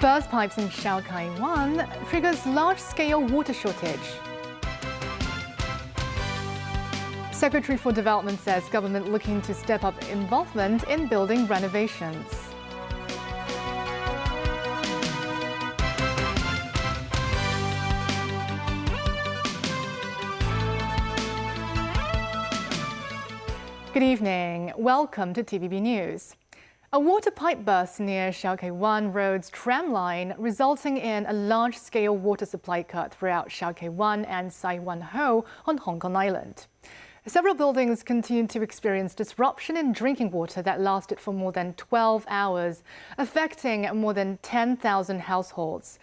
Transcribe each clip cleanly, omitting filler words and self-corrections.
Burst pipes in Shau Wan triggers large-scale water shortage. Secretary for Development says government looking to step up involvement in building renovations. Good evening. Welcome to TVB News. A water pipe burst near Shau Wan Road's tram line, resulting in a large-scale water supply cut throughout Shau Wan and Sai Wan Ho on Hong Kong Island. Several buildings continued to experience disruption in drinking water that lasted for more than 12 hours, affecting more than 10,000 households.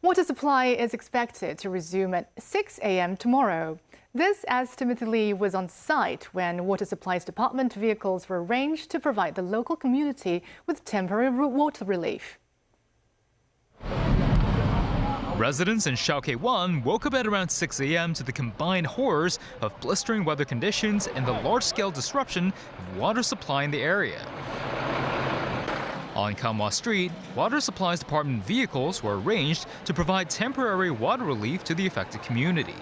Water supply is expected to resume at 6 a.m. tomorrow. This as Timothy Lee was on site when Water Supplies Department vehicles were arranged to provide the local community with temporary water relief. Residents in Shau Wan woke up at around 6 a.m. to the combined horrors of blistering weather conditions and the large-scale disruption of water supply in the area. On Kamwa Street, Water Supplies Department vehicles were arranged to provide temporary water relief to the affected community.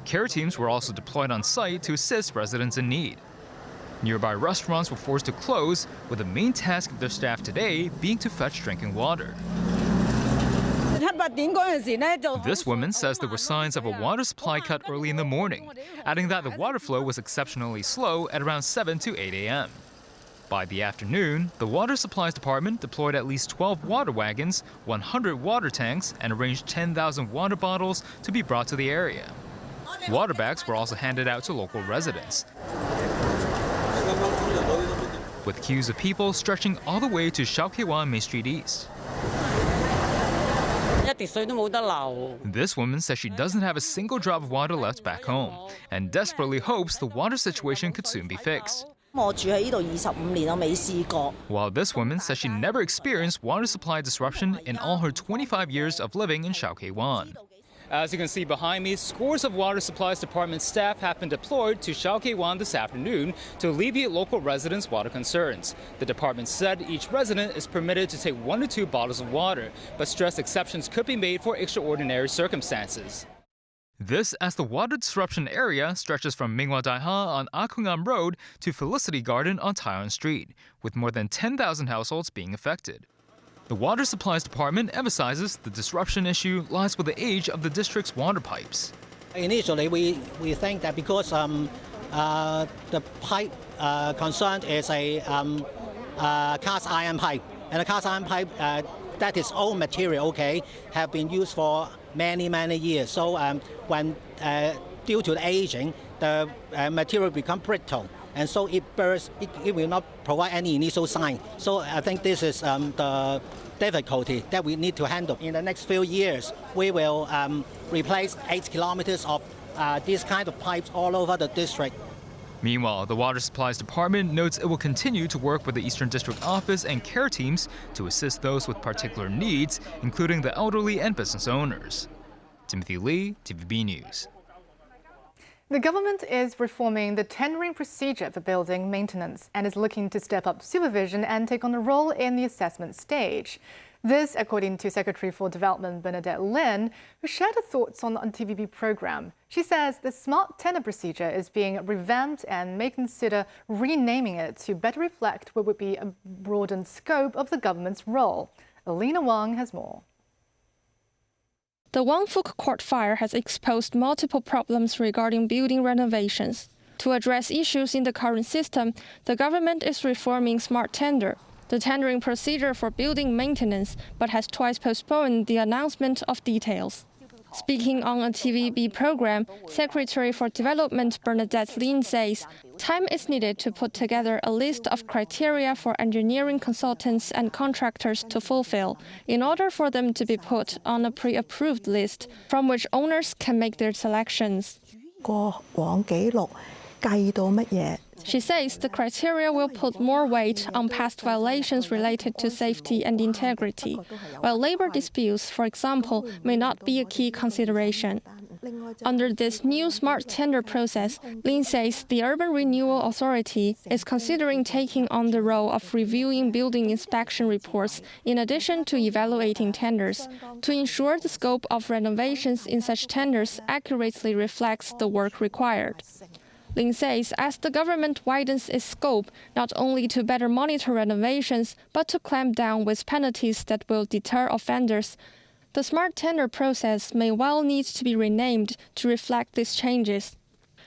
Care teams were also deployed on site to assist residents in need. Nearby restaurants were forced to close, with the main task of their staff today being to fetch drinking water. This woman says there were signs of a water supply cut early in the morning, adding that the water flow was exceptionally slow at around 7 to 8 a.m. By the afternoon, the Water Supplies Department deployed at least 12 water wagons, 100 water tanks, and arranged 10,000 water bottles to be brought to the area. Water bags were also handed out to local residents, with queues of people stretching all the way to Shau Wan Main Street East. This woman says she doesn't have a single drop of water left back home and desperately hopes the water situation could soon be fixed. While this woman says she never experienced water supply disruption in all her 25 years of living in Shau Wan. As you can see behind me, scores of Water Supplies Department staff have been deployed to Shau Wan this afternoon to alleviate local residents' water concerns. The department said each resident is permitted to take 1 to 2 bottles of water, but stressed exceptions could be made for extraordinary circumstances. This as the water disruption area stretches from Minghua Daiha on Akungam Road to Felicity Garden on Taiwan Street, with more than 10,000 households being affected. The Water Supplies Department emphasizes the disruption issue lies with the age of the district's water pipes. Initially, we think that because the pipe concerned is a cast iron pipe, and the cast iron pipe that is old material, have been used for many years. So when due to the aging, the material become brittle. And so it bursts, it will not provide any initial sign. So I think this is the difficulty that we need to handle. In the next few years, we will replace 8 kilometers of these kind of pipes all over the district. Meanwhile, the Water Supplies Department notes it will continue to work with the Eastern District Office and care teams to assist those with particular needs, including the elderly and business owners. Timothy Lee, TVB News. The government is reforming the tendering procedure for building maintenance and is looking to step up supervision and take on a role in the assessment stage. This, according to Secretary for Development Bernadette Lin, who shared her thoughts on the TVB program. She says the smart tender procedure is being revamped and may consider renaming it to better reflect what would be a broadened scope of the government's role. Alina Wang has more. The Wang Fuk Court fire has exposed multiple problems regarding building renovations. To address issues in the current system, the government is reforming smart tender, the tendering procedure for building maintenance, but has twice postponed the announcement of details. Speaking on a TVB program, Secretary for Development Bernadette Lin says time is needed to put together a list of criteria for engineering consultants and contractors to fulfill in order for them to be put on a pre-approved list from which owners can make their selections. She says the criteria will put more weight on past violations related to safety and integrity, while labor disputes, for example, may not be a key consideration. Under this new smart tender process, Lin says the Urban Renewal Authority is considering taking on the role of reviewing building inspection reports in addition to evaluating tenders, to ensure the scope of renovations in such tenders accurately reflects the work required. Lin says as the government widens its scope not only to better monitor renovations, but to clamp down with penalties that will deter offenders, the smart tender process may well need to be renamed to reflect these changes.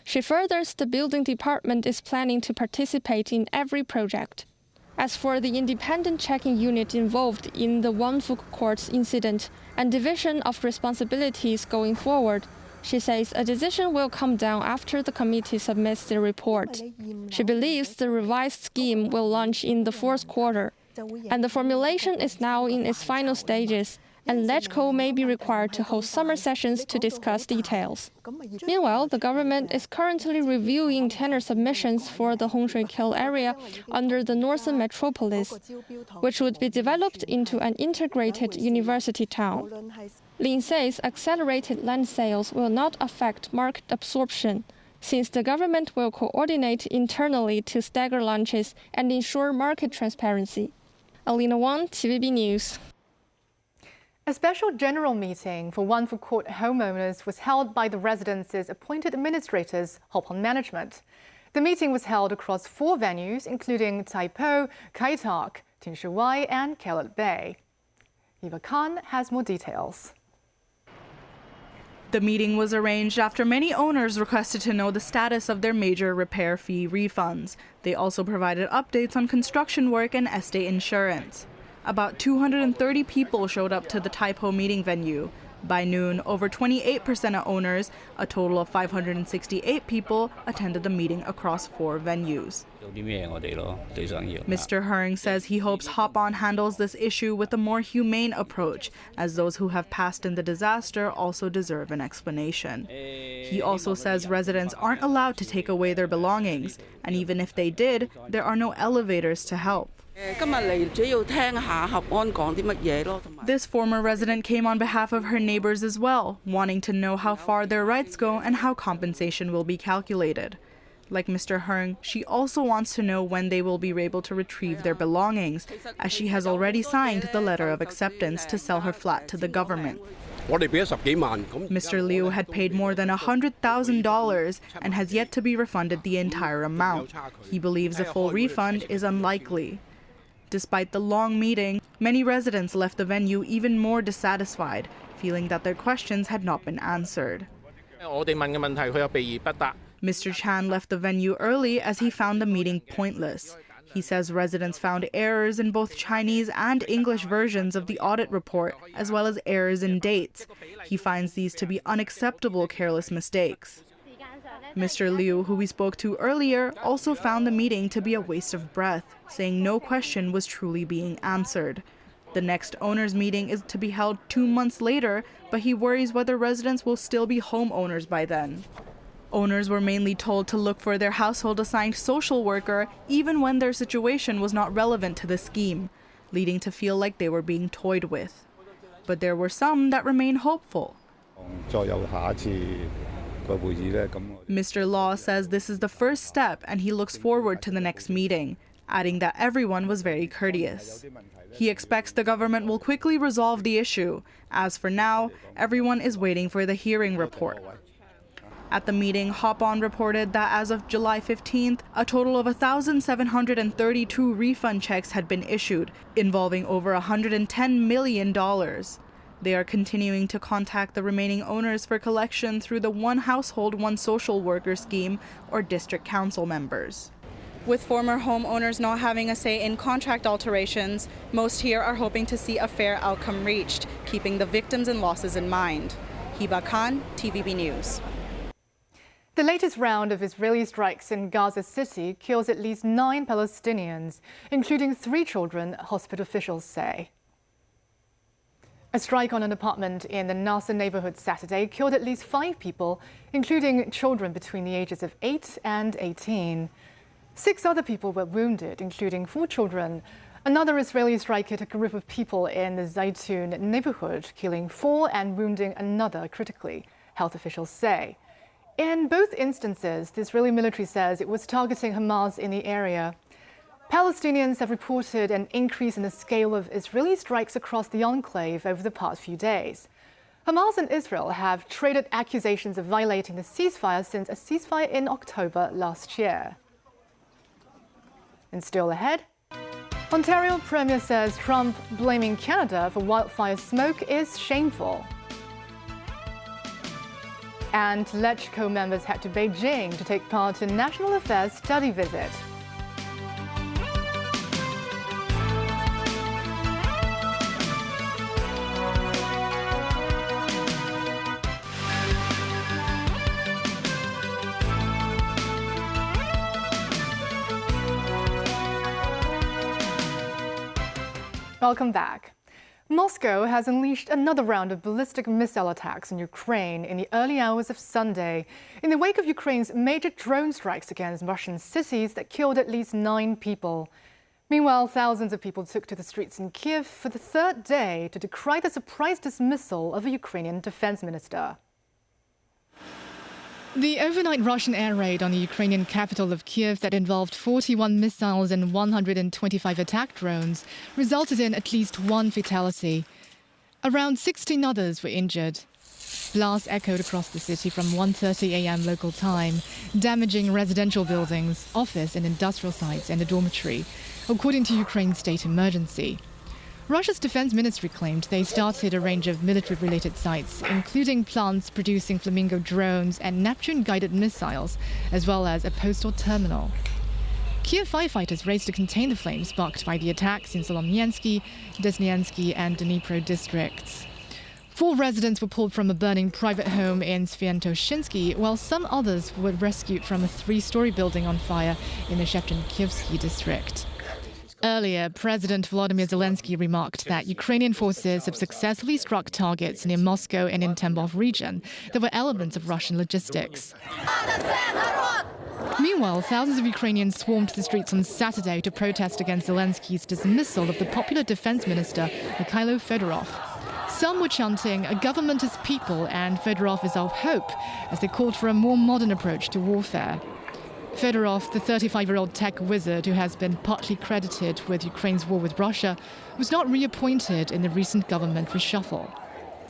She furthers the building department is planning to participate in every project. As for the independent checking unit involved in the Wang Fuk Court incident and division of responsibilities going forward, she says a decision will come down after the committee submits their report. She believes the revised scheme will launch in the fourth quarter, and the formulation is now in its final stages, and LegCo may be required to hold summer sessions to discuss details. Meanwhile, the government is currently reviewing tender submissions for the Hongshui Kill area under the Northern Metropolis, which would be developed into an integrated university town. Lin says accelerated land sales will not affect market absorption, since the government will coordinate internally to stagger launches and ensure market transparency. Alina Wang, TVB News. A special general meeting for Wang Fuk Court homeowners was held by the residence's appointed administrators, Hop On Management. The meeting was held across 4 venues, including Tai Po, Kai Tak, Tin Shui Wai and Kellett Bay. Eva Khan has more details. The meeting was arranged after many owners requested to know the status of their major repair fee refunds. They also provided updates on construction work and estate insurance. About 230 people showed up to the Tai Po meeting venue. By noon, over 28% of owners, a total of 568 people, attended the meeting across 4 venues. Mr. Hearn says he hopes Hop On handles this issue with a more humane approach, as those who have passed in the disaster also deserve an explanation. He also says residents aren't allowed to take away their belongings, and even if they did, there are no elevators to help. This former resident came on behalf of her neighbors as well, wanting to know how far their rights go and how compensation will be calculated. Like Mr. Hearn, she also wants to know when they will be able to retrieve their belongings, as she has already signed the letter of acceptance to sell her flat to the government. Mr. Liu had paid more than $100,000 and has yet to be refunded the entire amount. He believes a full refund is unlikely. Despite the long meeting, many residents left the venue even more dissatisfied, feeling that their questions had not been answered. Mr. Chan left the venue early as he found the meeting pointless. He says residents found errors in both Chinese and English versions of the audit report, as well as errors in dates. He finds these to be unacceptable careless mistakes. Mr. Liu, who we spoke to earlier, also found the meeting to be a waste of breath, saying no question was truly being answered. The next owners' meeting is to be held 2 months later, but he worries whether residents will still be homeowners by then. Owners were mainly told to look for their household-assigned social worker even when their situation was not relevant to the scheme, leading to feel like they were being toyed with. But there were some that remain hopeful. Mr. Law says this is the first step and he looks forward to the next meeting, adding that everyone was very courteous. He expects the government will quickly resolve the issue. As for now, everyone is waiting for the hearing report. At the meeting, Hop On reported that as of July 15th, a total of 1,732 refund checks had been issued, involving over $110 million. They are continuing to contact the remaining owners for collection through the One Household, One Social Worker scheme or district council members. With former homeowners not having a say in contract alterations, most here are hoping to see a fair outcome reached, keeping the victims and losses in mind. Hiba Khan, TVB News. The latest round of Israeli strikes in Gaza City kills at least 9 Palestinians, including 3 children, hospital officials say. A strike on an apartment in the Nasser neighborhood Saturday killed at least 5 people, including children between the ages of 8 and 18. 6 other people were wounded, including 4 children. Another Israeli strike hit a group of people in the Zaytun neighborhood, killing 4 and wounding another critically. health officials say. In both instances, the Israeli military says it was targeting Hamas in the area. Palestinians have reported an increase in the scale of Israeli strikes across the enclave over the past few days. Hamas and Israel have traded accusations of violating the ceasefire since a ceasefire in October last year. And still ahead, Ontario Premier says Trump blaming Canada for wildfire smoke is shameful. And LegCo members head to Beijing to take part in National Affairs study visit. Welcome back. Moscow has unleashed another round of ballistic missile attacks in Ukraine in the early hours of Sunday, in the wake of Ukraine's major drone strikes against Russian cities that killed at least 9 people. Meanwhile, thousands of people took to the streets in Kiev for the third day to decry the surprise dismissal of a Ukrainian defense minister. The overnight Russian air raid on the Ukrainian capital of Kiev that involved 41 missiles and 125 attack drones resulted in at least 1 fatality. Around 16 others were injured. Blasts echoed across the city from 1:30 a.m. local time, damaging residential buildings, office and industrial sites and a dormitory, according to Ukraine's state emergency. Russia's defense ministry claimed they started a range of military-related sites, including plants producing Flamingo drones and Neptune-guided missiles, as well as a postal terminal. Kiev firefighters raced to contain the flames sparked by the attacks in Solomyansky, Desnyansky and Dnipro districts. 4 residents were pulled from a burning private home in Svientoshinsky, while some others were rescued from a 3-story building on fire in the Shevchenkovsky district. Earlier, President Volodymyr Zelensky remarked that Ukrainian forces have successfully struck targets near Moscow and in Tambov region that were elements of Russian logistics. Meanwhile, thousands of Ukrainians swarmed the streets on Saturday to protest against Zelensky's dismissal of the popular defense minister, Mikhailo Fedorov. Some were chanting, "A government is people," and "Fedorov is our hope," as they called for a more modern approach to warfare. Fedorov, the 35-year-old tech wizard who has been partly credited with Ukraine's war with Russia, was not reappointed in the recent government reshuffle.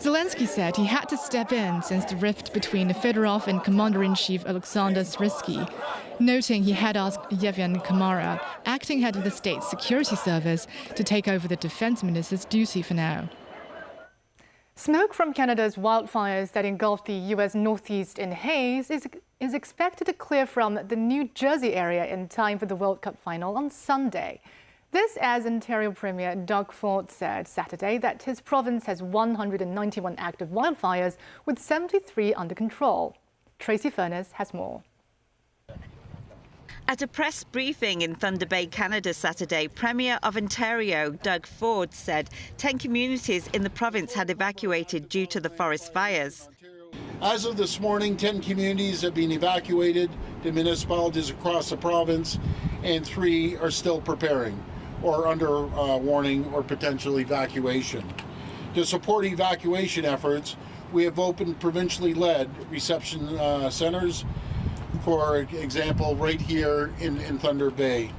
Zelensky said he had to step in since the rift between Fedorov and Commander-in-Chief Alexander Syrskyi, noting he had asked Yevhen Kamara, acting head of the State Security Service, to take over the defense minister's duty for now. Smoke from Canada's wildfires that engulfed the U.S. Northeast in haze is expected to clear from the New Jersey area in time for the World Cup final on Sunday. This as Ontario Premier Doug Ford said Saturday that his province has 191 active wildfires with 73 under control. Tracy Furness has more. At a press briefing in Thunder Bay, Canada Saturday, Premier of Ontario Doug Ford said 10 communities in the province had evacuated due to the forest fires. As of this morning, 10 communities have been evacuated to municipalities across the province, and 3 are still preparing or under warning or potential evacuation. To support evacuation efforts, we have opened provincially led reception centers, for example, right here in Thunder Bay.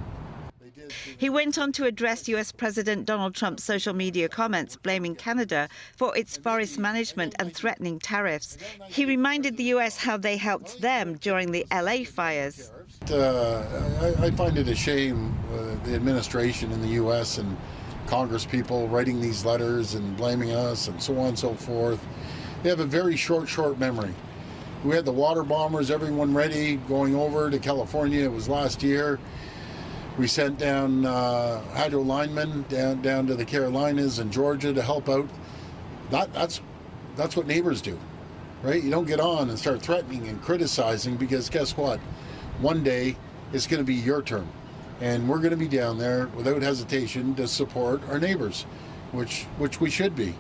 He went on to address US President Donald Trump's social media comments blaming Canada for its forest management and threatening tariffs. He reminded the US how they helped them during the LA fires. I find it a shame the administration in the US and Congress people writing these letters and blaming us and so on and so forth. They have a very short memory. We had the water bombers, everyone ready, going over to California. It was last year. We sent down hydro linemen down to the Carolinas and Georgia to help out. That's what neighbors do, right? You don't get on and start threatening and criticizing, because guess what? One day it's going to be your turn, and we're going to be down there without hesitation to support our neighbors, which we should be.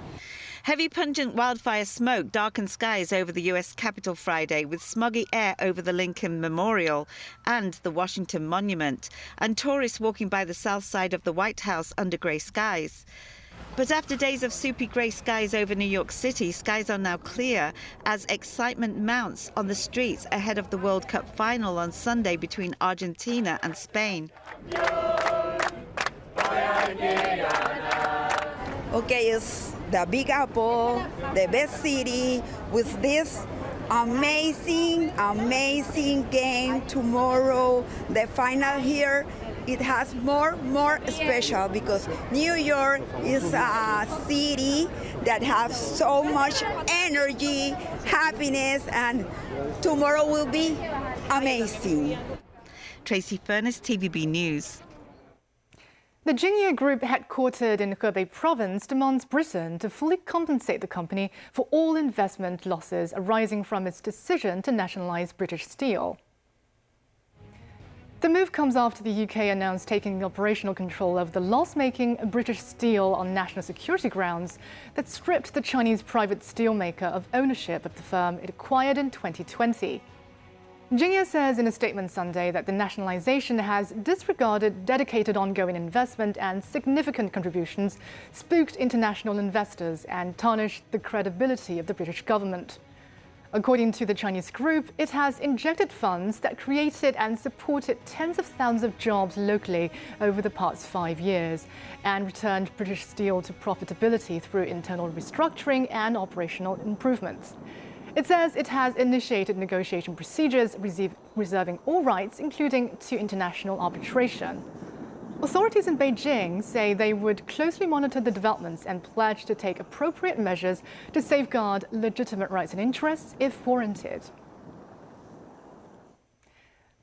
Heavy pungent wildfire smoke darkened skies over the US Capitol Friday, with smoggy air over the Lincoln Memorial and the Washington Monument, and tourists walking by the south side of the White House under grey skies. But after days of soupy grey skies over New York City, skies are now clear as excitement mounts on the streets ahead of the World Cup final on Sunday between Argentina and Spain. Okay, it's the Big Apple, the best city, with this amazing game tomorrow. The final here, it has more special because New York is a city that has so much energy, happiness, and tomorrow will be amazing. Tracy Furness, TVB News. The Jinye Group, headquartered in Hebei province, demands Britain to fully compensate the company for all investment losses arising from its decision to nationalise British Steel. The move comes after the UK announced taking operational control of the loss-making British Steel on national security grounds that stripped the Chinese private steelmaker of ownership of the firm it acquired in 2020. Jinye says in a statement Sunday that the nationalisation has disregarded dedicated ongoing investment and significant contributions, spooked international investors and tarnished the credibility of the British government. According to the Chinese group, it has injected funds that created and supported tens of thousands of jobs locally over the past 5 years and returned British Steel to profitability through internal restructuring and operational improvements. It says it has initiated negotiation procedures reserving all rights, including to international arbitration. Authorities in Beijing say they would closely monitor the developments and pledge to take appropriate measures to safeguard legitimate rights and interests if warranted.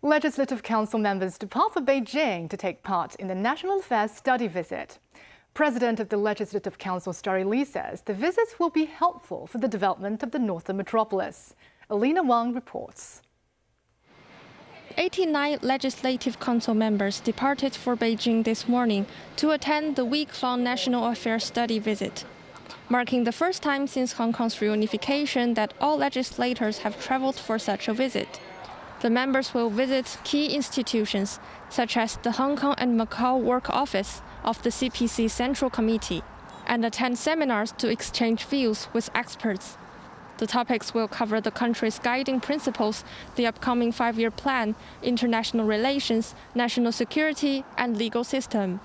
Legislative Council members depart for Beijing to take part in the National Affairs study visit. President of the Legislative Council, Starry Lee, says the visit will be helpful for the development of the northern metropolis. Alina Wang reports. 89 Legislative Council members departed for Beijing this morning to attend the week-long National Affairs study visit, marking the first time since Hong Kong's reunification that all legislators have traveled for such a visit. The members will visit key institutions, such as the Hong Kong and Macau Work Office of the CPC Central Committee, and attend seminars to exchange views with experts. The topics will cover the country's guiding principles, the upcoming 5-year plan, international relations, national security, and legal system.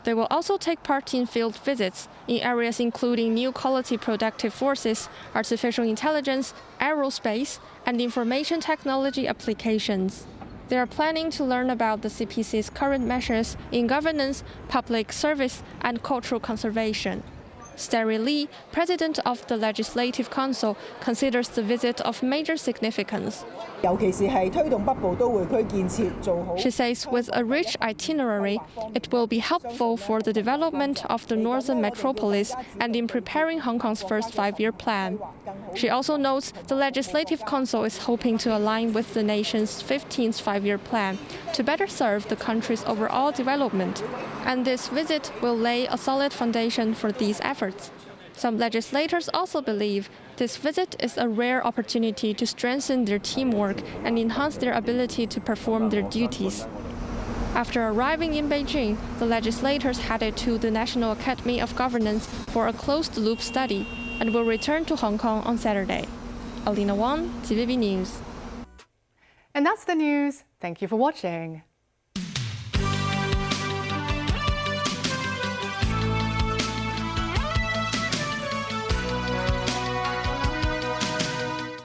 They will also take part in field visits in areas including new quality productive forces, artificial intelligence, aerospace, and information technology applications. They are planning to learn about the CPC's current measures in governance, public service, and cultural conservation. Starry Lee, president of the Legislative Council, considers the visit of major significance. She says with a rich itinerary, it will be helpful for the development of the northern metropolis and in preparing Hong Kong's first 5-year plan. She also notes the Legislative Council is hoping to align with the nation's 15th 5-year plan to better serve the country's overall development, and this visit will lay a solid foundation for these efforts. Some legislators also believe this visit is a rare opportunity to strengthen their teamwork and enhance their ability to perform their duties. After arriving in Beijing, the legislators headed to the National Academy of Governance for a closed-loop study and will return to Hong Kong on Saturday. Alina Wang, TVB News. And that's the news. Thank you for watching.